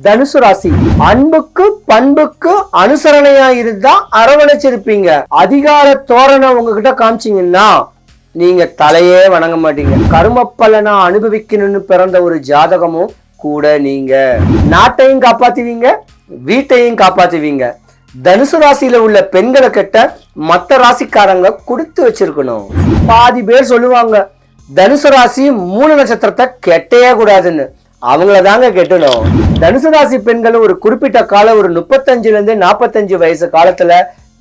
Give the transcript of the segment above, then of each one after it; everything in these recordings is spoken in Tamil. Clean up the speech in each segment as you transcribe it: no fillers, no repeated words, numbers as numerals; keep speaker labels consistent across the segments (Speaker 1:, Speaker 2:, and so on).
Speaker 1: தனுசு ராசி அன்புக்கு பண்புக்கு அனுசரணையா இருந்தா அரவணைச்சிருப்பீங்க. அதிகார தோரணை உங்ககிட்ட காமிச்சீங்கன்னா நீங்க தலையே வணங்க மாட்டீங்க. கர்ம பலனா அனுபவிக்கணும்னு பிறந்த ஒரு ஜாதகமும் கூட. நீங்க நாட்டையும் காப்பாத்துவீங்க, வீட்டையும் காப்பாத்துவீங்க. தனுசு ராசியில உள்ள பெண்களை கிட்ட மற்ற ராசிக்காரங்க கொடுத்து வச்சிருக்கணும். பாதி பேர் சொல்லுவாங்க தனுசு ராசி மூல நட்சத்திரத்தை கெட்டையே கூடாதுன்னு. அவங்கள தாங்க கெட்டணும். தனுசு ராசி பெண்கள் ஒரு குறிப்பிட்ட காலம், ஒரு 35 இருந்து 45 வயசு காலத்துல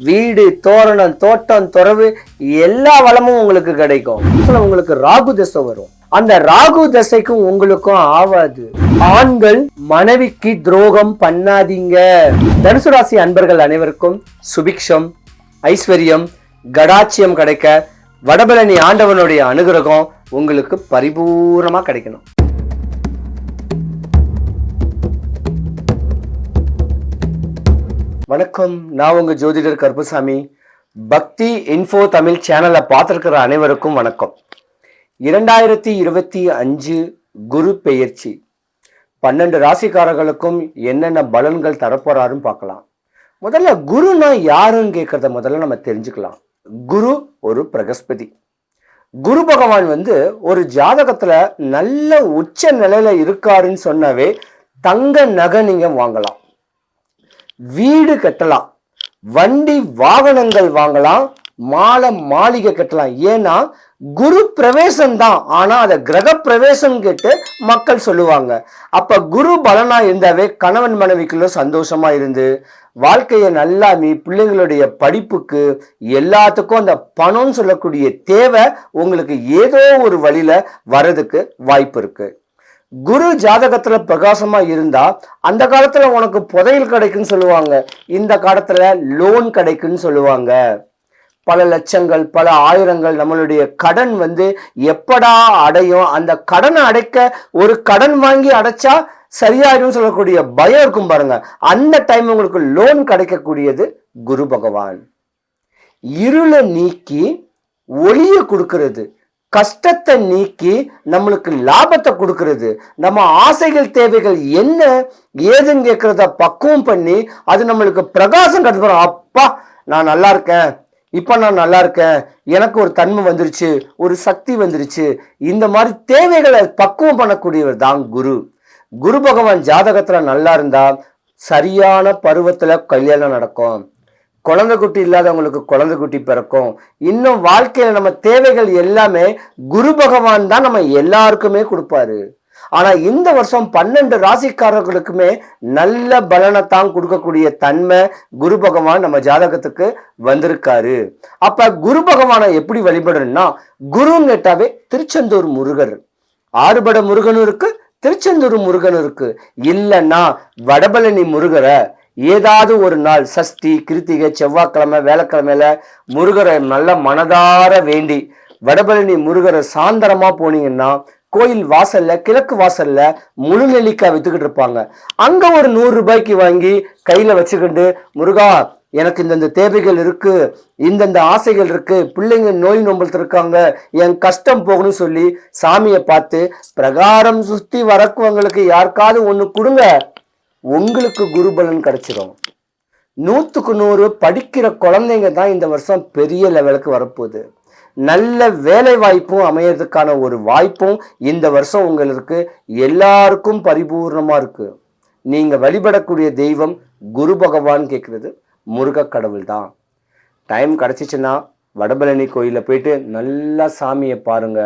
Speaker 1: வீடு, தோரணம், தோட்டம், துறவு எல்லா வளமும் உங்களுக்கு கிடைக்கும். உங்களுக்கு ராகு தசை வரும். அந்த ராகு தசைக்கும் உங்களுக்கும் ஆவாது. ஆண்கள் மனைவிக்கு துரோகம் பண்ணாதீங்க. தனுசு ராசி அன்பர்கள் அனைவருக்கும் சுபிக்ஷம், ஐஸ்வர்யம், கடாட்சியம் கிடைக்க வடபழனி ஆண்டவனுடைய அனுகிரகம் உங்களுக்கு பரிபூர்ணமா கிடைக்கணும். வணக்கம், நான் உங்க ஜோதிடர் கருப்புசாமி. பக்தி இன்ஃபோ தமிழ் சேனலை பார்த்திருக்கிற அனைவருக்கும் வணக்கம். 2025 குரு பெயர்ச்சி 12 ராசிக்காரர்களுக்கும் என்னென்ன பலன்கள் தரப்போறாருன்னு பார்க்கலாம். முதல்ல குருனா யாருன்னு கேட்கறத முதல்ல நம்ம தெரிஞ்சுக்கலாம். குரு ஒரு பிரகஸ்பதி. குரு பகவான் ஒரு ஜாதகத்துல நல்ல உச்ச நிலையில இருக்காருன்னு சொன்னாவே தங்க நகை நீங்க வாங்கலாம், வீடு கட்டலாம், வண்டி வாகனங்கள் வாங்கலாம், மாளிகை கட்டலாம். ஏன்னா குரு பிரவேசம் தான். ஆனா அத கிரக பிரவேசம் கேட்டு மக்கள் சொல்லுவாங்க. அப்ப குரு பலனா இருந்தாவே கணவன் மனைவிக்குள்ள சந்தோஷமா இருந்து வாழ்க்கையை நல்லா பிள்ளைங்களுடைய படிப்புக்கு எல்லாத்துக்கும் அந்த பணம்னு சொல்லக்கூடிய தேவை உங்களுக்கு ஏதோ ஒரு வழியில வர்றதுக்கு வாய்ப்பு இருக்கு. குரு ஜாதகத்துல பிரகாசமா இருந்தா அந்த காலத்துல உனக்கு புதையல் கிடைக்குன்னு சொல்லுவாங்க, இந்த காலத்துல லோன் கிடைக்குன்னு சொல்லுவாங்க. பல லட்சங்கள், பல ஆயிரங்கள் நம்மளுடைய கடன் எப்படா அடையும், அந்த கடனை அடைக்க ஒரு கடன் வாங்கி அடைச்சா சரியாயிடும் சொல்லக்கூடிய பயம் இருக்கும் பாருங்க. அந்த டைம் உங்களுக்கு லோன் கிடைக்கக்கூடியது குரு பகவான். இருளை நீக்கி ஒளியை கொடுக்கிறது, கஷ்டத்தை நீக்கி நம்மளுக்கு லாபத்தை கொடுக்கிறது, நம்ம ஆசைகள் தேவைகள் என்ன ஏதுன்னு கேட்கறத பக்குவம் பண்ணி அது நம்மளுக்கு பிரகாசம் கிடைக்கும். அப்பா நான் நல்லா இருக்கேன், இப்ப நான் நல்லா இருக்கேன், எனக்கு ஒரு தன்மை வந்துருச்சு, ஒரு சக்தி வந்துருச்சு. இந்த மாதிரி தேவைகளை பக்குவம் பண்ணக்கூடியவர் தான் குரு. குரு பகவான் ஜாதகத்துல நல்லா இருந்தா சரியான பருவத்துல கல்யாணம் நடக்கும், குழந்தை குட்டி இல்லாதவங்களுக்கு குழந்தை குட்டி பிறக்கும். இன்னும் வாழ்க்கையில நம்ம தேவைகள் எல்லாமே குரு பகவான் தான் நம்ம எல்லாருக்குமே கொடுப்பாரு. ஆனா இந்த வருஷம் 12 ராசிக்காரர்களுக்குமே நல்ல பலனைத்தான் கொடுக்கக்கூடிய தன்மை குரு பகவான் நம்ம ஜாதகத்துக்கு வந்திருக்காரு. அப்ப குரு பகவானை எப்படி வழிபடணும்னா, குருன்னு கேட்டாவே திருச்செந்தூர் முருகர், ஆறுபட முருகனும் இருக்கு, திருச்செந்தூர் முருகன் இருக்கு. இல்லைன்னா வடபழனி முருகரை ஏதாவது ஒரு நாள் சஷ்டி, கிருத்திகை, செவ்வாய்க்கிழமை, வேலைக்கிழமையில முருகரை நல்ல மனதார வேண்டி வடபழனி முருகரை சாந்தரமா போனீங்கன்னா கோயில் வாசல்ல, கிழக்கு வாசல்ல முழு நெல்லிக்காய் வித்துக்கிட்டு இருப்பாங்க. அங்க ஒரு 100 ரூபாய்க்கு வாங்கி கையில வச்சுக்கிட்டு, முருகா எனக்கு இந்தந்த தேவைகள் இருக்கு, இந்தந்த ஆசைகள் இருக்கு, பிள்ளைங்க நோய் நொம்பல் இருக்காங்க, என் கஷ்டம் போகணும்னு சொல்லி சாமியை பார்த்து பிரகாரம் சுத்தி வரக்குவங்களுக்கு யாருக்காவது ஒண்ணு கொடுங்க, உங்களுக்கு குருபலன் கிடைச்சிடும். 100க்கு 100 படிக்கிற குழந்தைங்க தான் இந்த வருஷம் பெரிய லெவலுக்கு வரப்போகுது. நல்ல வேலை வாய்ப்பும் அமையறதுக்கான ஒரு வாய்ப்பும் இந்த வருஷம் உங்களுக்கு எல்லாருக்கும் பரிபூர்ணமா இருக்கு. நீங்க வழிபடக்கூடிய தெய்வம் குரு பகவான் கேட்கறது முருக கடவுள் தான். டைம் கிடைச்சிச்சுன்னா வடபழனி கோயில போயிட்டு நல்லா சாமியை பாருங்க.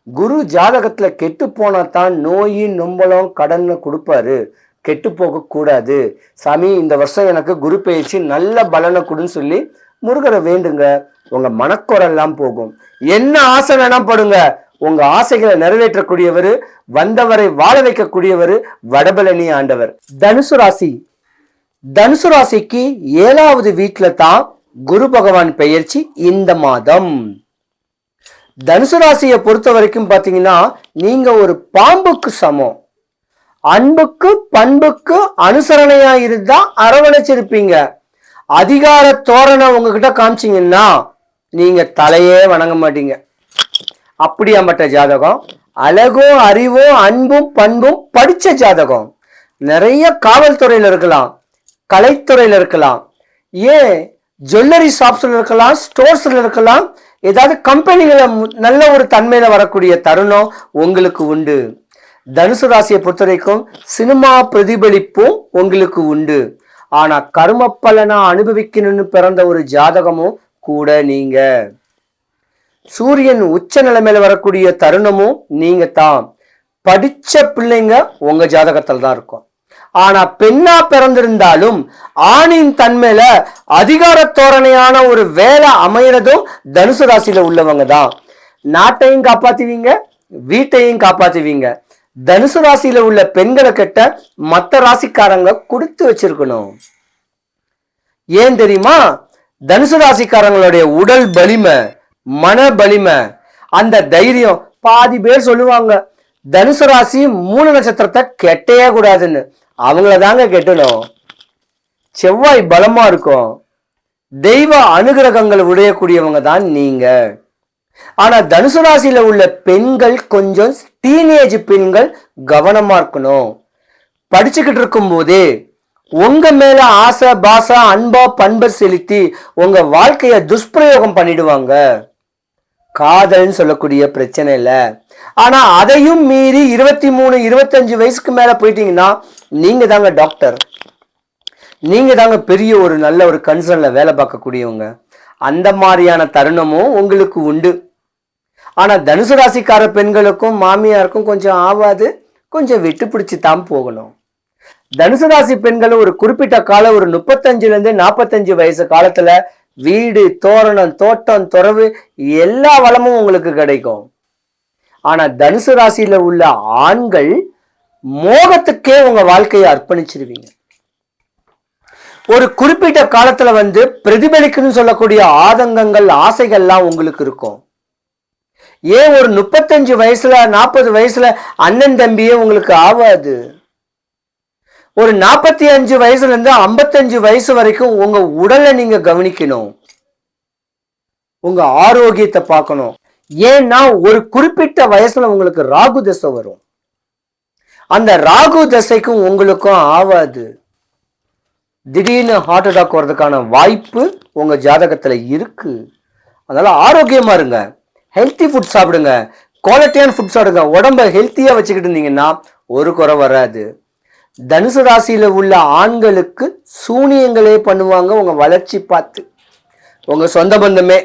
Speaker 1: குரு ஜாதகத்துல கெட்டு போனா தான் நோய் நொம்பலம் கடன் கொடுப்பாரு. கெட்டு போக கூடாது. சாமி இந்த வருஷம் எனக்கு குரு பயிற்சி நல்ல பலனை கொடுன்னு சொல்லி முருகரை வேண்டுங்க. உங்க மனக்குறெல்லாம் போகும். என்ன ஆசை வேணா படுங்க, உங்க ஆசைகளை நிறைவேற்றக்கூடியவர், வந்தவரை வாழ வைக்கக்கூடியவர் வடபழனி ஆண்டவர். தனுசு ராசி, தனுசு ராசிக்கு 7வது வீட்டுல தான் குரு பகவான் பெயர்ச்சி இந்த மாதம். தனுசு ராசியை பொறுத்த வரைக்கும் பாத்தீங்கன்னா நீங்க ஒரு பாம்புக்கு சமம். அன்புக்கு பண்புக்கு அனுசரணையா இருந்தா அரவணைச்சிருப்பீங்க. அதிகார தோரணை உங்ககிட்ட காமிச்சீங்கன்னா நீங்க தலையே வணங்க மாட்டீங்க. அப்படியாப்பட்ட ஜாதகம். அழகும் அறிவும் அன்பும் பண்பும் படிச்ச ஜாதகம். நிறைய காவல்துறையில இருக்கலாம், கலைத்துறையில இருக்கலாம், ஏன் ஜுவல்லரி ஷாப்ஸ்ல இருக்கலாம், ஸ்டோர்ஸ்ல இருக்கலாம், ஏதாவது கம்பெனிகளை நல்ல ஒரு தன்மையில வரக்கூடிய தருணம் உங்களுக்கு உண்டு. தனுசு ராசியை பொறுத்த வரைக்கும் சினிமா பிரதிபலிப்பும் உங்களுக்கு உண்டு. ஆனா கர்ம பலனா அனுபவிக்கணும்னு பிறந்த ஒரு ஜாதகமும் கூட நீங்க. சூரியன் உச்ச நிலைமையில வரக்கூடிய தருணமும் நீங்க தான். படிச்ச பிள்ளைங்க உங்க ஜாதகத்தில் தான் இருக்கும். ஆனா பெண்ணா பிறந்திருந்தாலும் ஆணின் தன்மையில அதிகார தோரணையான ஒரு வேலை அமையறதும் தனுசு ராசியில உள்ளவங்க தான். நாட்டையும் காப்பாத்துவீங்க, வீட்டையும் காப்பாத்துவீங்க. தனுசு ராசியில உள்ள பெண்களை கிட்ட மற்ற ராசிக்காரங்க கொடுத்து வச்சிருக்கணும். ஏன் தெரியுமா? தனுசு ராசிக்காரங்களுடைய உடல் வலிமை, மன வலிமை, அந்த தைரியம். பாதி பேர் சொல்லுவாங்க தனுசு ராசி மூல நட்சத்திரத்தை கெட்டையே கூடாதுன்னு. அவங்கள தாங்க கெட்டணும். செவ்வாய் பலமா இருக்கும், தெய்வ அனுகிரகங்கள் உடையக்கூடியவங்க தான் நீங்க. ஆனா தனுசு ராசியில உள்ள பெண்கள் கொஞ்சம் டீனேஜ் பெண்கள் கவனமா இருக்கணும். படிச்சுக்கிட்டு இருக்கும் போதே உங்க மேல ஆசை பாசா அன்பா பண்பை செலுத்தி உங்க வாழ்க்கைய துஷ்பிரயோகம் பண்ணிடுவாங்க. காதல்னு சொல்லக்கூடிய பிரச்சனை இல்ல. ஆனா அதையும் மீறி 23 25 வயசுக்கு மேல போயிட்டீங்கன்னா நீங்க தாங்க டாக்டர், நீங்க தாங்க பெரிய ஒரு நல்ல ஒரு கன்சர்ன்ல வேலை பார்க்கக்கூடியவங்க. அந்த மாதிரியான தருணமும் உங்களுக்கு உண்டு. ஆனா தனுசு ராசிக்கார பெண்களுக்கும் மாமியாருக்கும் கொஞ்சம் ஆவாது, கொஞ்சம் விட்டு பிடிச்சு தான் போகணும். தனுசு ராசி பெண்கள் ஒரு குறிப்பிட்ட காலம், ஒரு 35 இருந்து 45 வயசு காலத்துல வீடு, தோரணம், தோட்டம், துறவு எல்லா வளமும் உங்களுக்கு கிடைக்கும். ஆனா தனுசு ராசியில உள்ள ஆண்கள் மோகத்துக்கே உங்க வாழ்க்கையை அர்ப்பணிச்சிருவீங்க. ஒரு குறிப்பிட்ட காலத்துல பிரதிபலிக்கணும்னு சொல்லக்கூடிய ஆதங்கங்கள், ஆசைகள்லாம் உங்களுக்கு இருக்கும். ஏன் ஒரு 35 வயசுல 40 வயசுல அண்ணன் தம்பியே உங்களுக்கு ஆவாது. ஒரு 45 வயசுல இருந்து 55 வயசு வரைக்கும் உங்க உடலை நீங்க கவனிக்கணும், உங்க ஆரோக்கியத்தை பார்க்கணும். ஏன்னா ஒரு குறிப்பிட்ட வயசுல உங்களுக்கு ராகு தசை வரும். அந்த ராகு தசைக்கும் உங்களுக்கும் ஆவாது. திடீர்னு ஹார்ட் அட்டாக் வர்றதுக்கான வாய்ப்பு உங்க ஜாதகத்துல இருக்கு. அதனால ஆரோக்கியமா இருங்க, ஹெல்த்தி ஃபுட் சாப்பிடுங்க, குவாலிட்டியான ஃபுட் சாப்பிடுங்க. உடம்ப ஹெல்த்தியா வச்சுக்கிட்டு இருந்தீங்கன்னா ஒரு குறை வராது. தனுசு ராசியில உள்ள ஆண்களுக்கு சூனியங்களே பண்ணுவாங்க உங்க வளர்ச்சி பார்த்து. உங்க சொந்த பந்தமே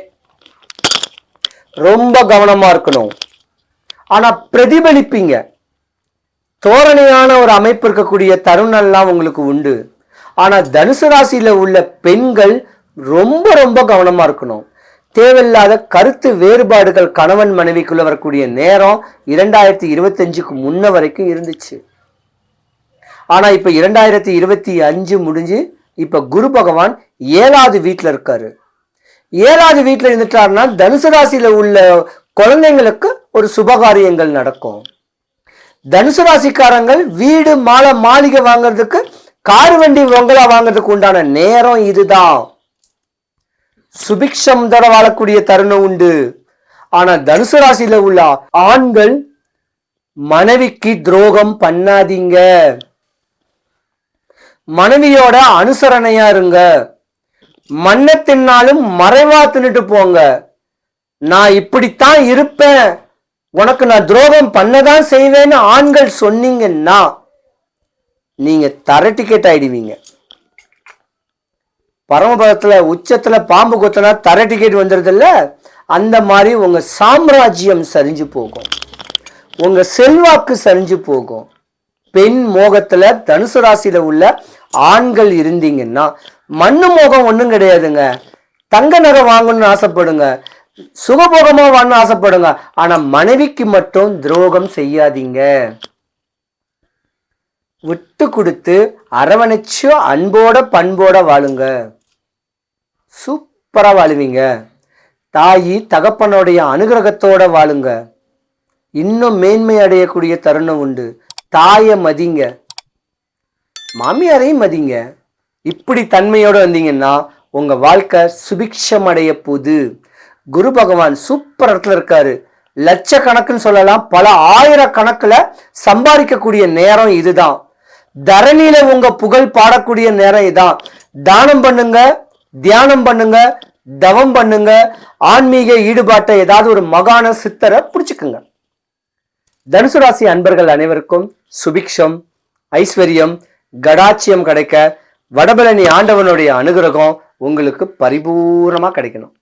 Speaker 1: ரொம்ப கவனமா இருக்கணும். ஆனா பிரதிபலிப்பீங்க. தோரணையான ஒரு அமைப்பு இருக்கக்கூடிய தருணம்லாம் உங்களுக்கு உண்டு. ஆனா தனுசு ராசியில உள்ள பெண்கள் ரொம்ப ரொம்ப கவனமா இருக்கணும். தேவையில்லாத கருத்து வேறுபாடுகள் கணவன் மனைவிக்குள்ள வரக்கூடிய நேரம் 2025க்கு முன்ன வரைக்கும் இருந்துச்சு. ஆனா இப்ப 2025 முடிஞ்சு இப்ப குரு பகவான் 7வது வீட்டுல இருக்காரு. 7வது வீட்டுல இருந்துட்டாருன்னா தனுசு ராசியில உள்ள குழந்தைங்களுக்கு ஒரு சுபகாரியங்கள் நடக்கும். தனுசு ராசிக்காரங்கள் வீடு, மாளிகை வாங்குறதுக்கு, கார், வண்டி, பொங்கலா வாங்குறதுக்கு உண்டான நேரம் இதுதான். சுபிக்ஷம் தர வாழக்கூடிய தருணம் உண்டு. ஆனா தனுசு ராசியில உள்ள ஆண்கள் மனைவிக்கு துரோகம் பண்ணாதீங்க. மனைவியோட அனுசரணையா இருங்க. மண்ண தின்னாலும் மறைவா தின்னுட்டு போங்க. நான் இப்படித்தான் இருப்பேன், உனக்கு நான் துரோகம் பண்ணதான் செய்வேன்னு ஆண்கள் சொன்னீங்கன்னா நீங்க தர டிக்கெட் ஆயிடுவீங்க. பரமபதத்துல உச்சத்துல பாம்பு கொத்தனா தர டிக்கெட் வந்துருது இல்ல, அந்த மாதிரி உங்க சாம்ராஜ்யம் சரிஞ்சு போகும், உங்க செல்வாக்கு சரிஞ்சு போகும். பெண் மோகத்துல தனுசு ராசியில உள்ள ஆண்கள் இருந்தீங்கன்னா மண்ணு மோகம் ஒண்ணும் கிடையாதுங்க. தங்க நகை வாங்கணும்னு ஆசைப்படுங்க, சுகபோகமா வாங்கணும்னு ஆசைப்படுங்க. ஆனா மனைவிக்கு மட்டும் துரோகம் செய்யாதீங்க. விட்டு கொடுத்து அரவணைச்சு அன்போட பண்போட வாழுங்க. சூப்பரா வாழுவீங்க. தாயி தகப்பனுடைய அனுகிரகத்தோட வாழுங்க. இன்னும் மேன்மை அடையக்கூடிய தருணம் உண்டு. தாயை மதிங்க, மாமியாரையும் மதிங்க. இப்படி தன்மையோட வந்தீங்கன்னா உங்க வாழ்க்கை சுபிக்ஷம் அடைய போகுது. குரு பகவான் சூப்பர் இடத்துல இருக்காரு. லட்சக்கணக்குன்னு சொல்லலாம், பல ஆயிரக்கணக்குல சம்பாதிக்கக்கூடிய நேரம் இதுதான். தரணியில உங்க புகழ் பாடக்கூடிய நேரம் இதான். தானம் பண்ணுங்க, தியானம் பண்ணுங்க, தவம் பண்ணுங்க, ஆன்மீக ஈடுபாட்டை ஏதாவது ஒரு மகான சித்தரை பிடிச்சுக்குங்க. தனுசு ராசி அன்பர்கள் அனைவருக்கும் சுபிக்ஷம், ஐஸ்வர்யம், கடாட்சியம் கிடைக்க வடபழனி ஆண்டவனுடைய அனுகிரகம் உங்களுக்கு பரிபூர்ணமா கிடைக்கணும்.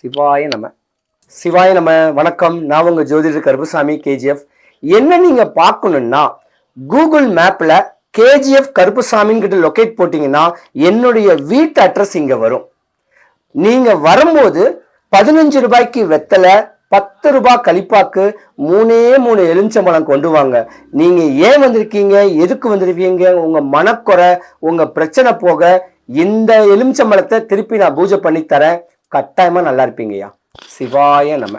Speaker 1: சிவாய நம. சிவாய நம. வணக்கம். நான் உங்க ஜோதிடர் கருப்புசாமி, கேஜிஎஃப். என்ன நீங்க பார்க்கணும்னா கூகுள் மேப்ல கேஜிஎஃப் கருப்புசாமின்னு கிட்ட லொகேட் போட்டீங்கன்னா என்னுடைய வீட்டு அட்ரஸ் இங்க வரும். நீங்க வரும்போது 15 ரூபாய்க்கு வெத்தலை, 10 ரூபாய் கலிப்பாக்கு, 3 எலுமிச்சம்பழம் கொண்டு வாங்க. நீங்க ஏன் வந்திருக்கீங்க, எதுக்கு வந்திருக்கீங்க, உங்க மனக்குறை, உங்க பிரச்சனை போக இந்த எலுமிச்சம்பழத்தை திருப்பி நான் பூஜை பண்ணி தரேன். கட்டாயமா நல்லா இருப்பீங்கய்யா. சிவாய நம.